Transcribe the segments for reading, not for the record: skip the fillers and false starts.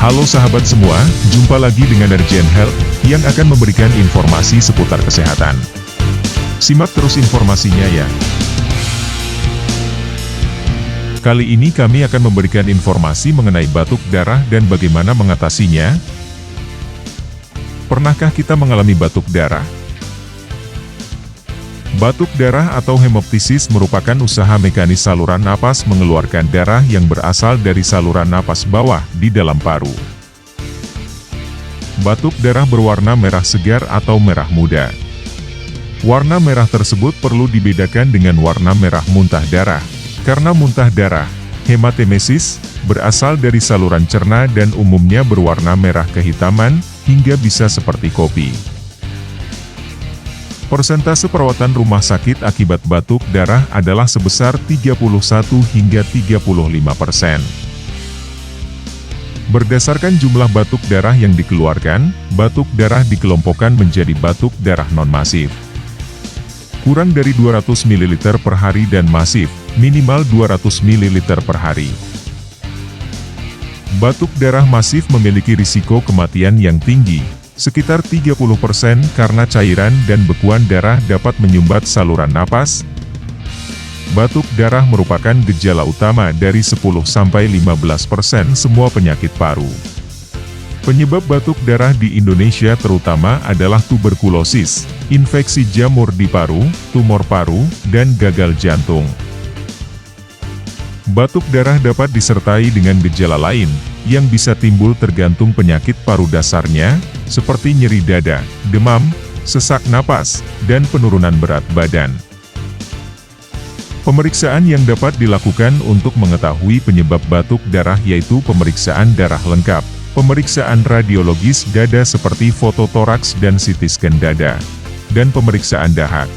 Halo sahabat semua, jumpa lagi dengan Urgent Health, yang akan memberikan informasi seputar kesehatan. Simak terus informasinya ya. Kali ini kami akan memberikan informasi mengenai batuk darah dan bagaimana mengatasinya. Pernahkah kita mengalami batuk darah? Batuk darah atau hemoptisis merupakan usaha mekanis saluran napas mengeluarkan darah yang berasal dari saluran napas bawah di dalam paru. Batuk darah berwarna merah segar atau merah muda. Warna merah tersebut perlu dibedakan dengan warna merah muntah darah, karena muntah darah, hematemesis, berasal dari saluran cerna dan umumnya berwarna merah kehitaman, hingga bisa seperti kopi. Persentase perawatan rumah sakit akibat batuk darah adalah sebesar 31 hingga 35%. Berdasarkan jumlah batuk darah yang dikeluarkan, batuk darah dikelompokkan menjadi batuk darah non-masif. Kurang dari 200 ml per hari dan masif, minimal 200 ml per hari. Batuk darah masif memiliki risiko kematian yang tinggi, sekitar 30% karena cairan dan bekuan darah dapat menyumbat saluran napas. Batuk darah merupakan gejala utama dari 10-15% semua penyakit paru. Penyebab batuk darah di Indonesia terutama adalah tuberkulosis, infeksi jamur di paru, tumor paru, dan gagal jantung. Batuk darah dapat disertai dengan gejala lain, yang bisa timbul tergantung penyakit paru dasarnya, seperti nyeri dada, demam, sesak napas, dan penurunan berat badan. Pemeriksaan yang dapat dilakukan untuk mengetahui penyebab batuk darah yaitu pemeriksaan darah lengkap, pemeriksaan radiologis dada seperti foto toraks dan CT scan dada, dan pemeriksaan dahak.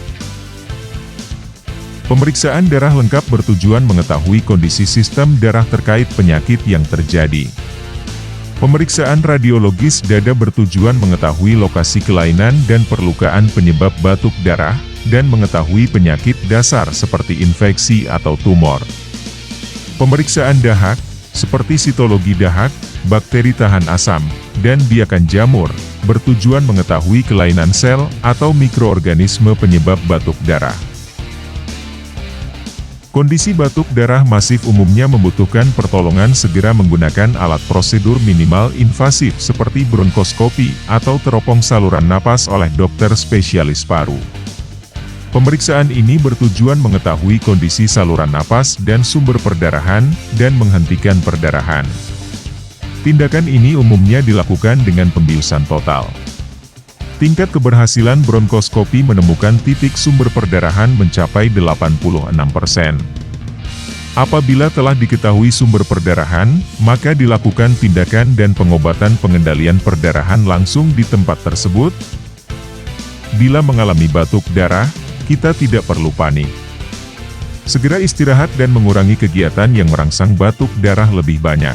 Pemeriksaan darah lengkap bertujuan mengetahui kondisi sistem darah terkait penyakit yang terjadi. Pemeriksaan radiologis dada bertujuan mengetahui lokasi kelainan dan perlukaan penyebab batuk darah, dan mengetahui penyakit dasar seperti infeksi atau tumor. Pemeriksaan dahak, seperti sitologi dahak, bakteri tahan asam, dan biakan jamur, bertujuan mengetahui kelainan sel atau mikroorganisme penyebab batuk darah. Kondisi batuk darah masif umumnya membutuhkan pertolongan segera menggunakan alat prosedur minimal invasif seperti bronkoskopi atau teropong saluran napas oleh dokter spesialis paru. Pemeriksaan ini bertujuan mengetahui kondisi saluran napas dan sumber perdarahan, dan menghentikan perdarahan. Tindakan ini umumnya dilakukan dengan pembiusan total. Tingkat keberhasilan bronkoskopi menemukan titik sumber perdarahan mencapai 86%. Apabila telah diketahui sumber perdarahan, maka dilakukan tindakan dan pengobatan pengendalian perdarahan langsung di tempat tersebut. Bila mengalami batuk darah, kita tidak perlu panik. Segera istirahat dan mengurangi kegiatan yang merangsang batuk darah lebih banyak.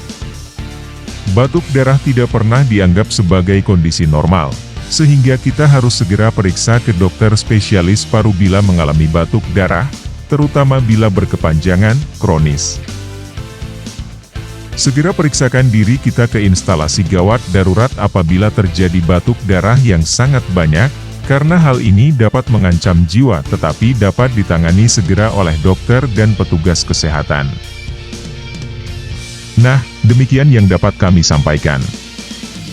Batuk darah tidak pernah dianggap sebagai kondisi normal, sehingga kita harus segera periksa ke dokter spesialis paru bila mengalami batuk darah, terutama bila berkepanjangan, kronis. Segera periksakan diri kita ke instalasi gawat darurat apabila terjadi batuk darah yang sangat banyak, karena hal ini dapat mengancam jiwa tetapi dapat ditangani segera oleh dokter dan petugas kesehatan. Nah, demikian yang dapat kami sampaikan.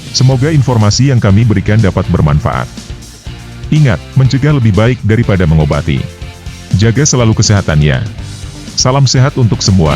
Semoga informasi yang kami berikan dapat bermanfaat. Ingat, mencegah lebih baik daripada mengobati. Jaga selalu kesehatannya. Salam sehat untuk semua.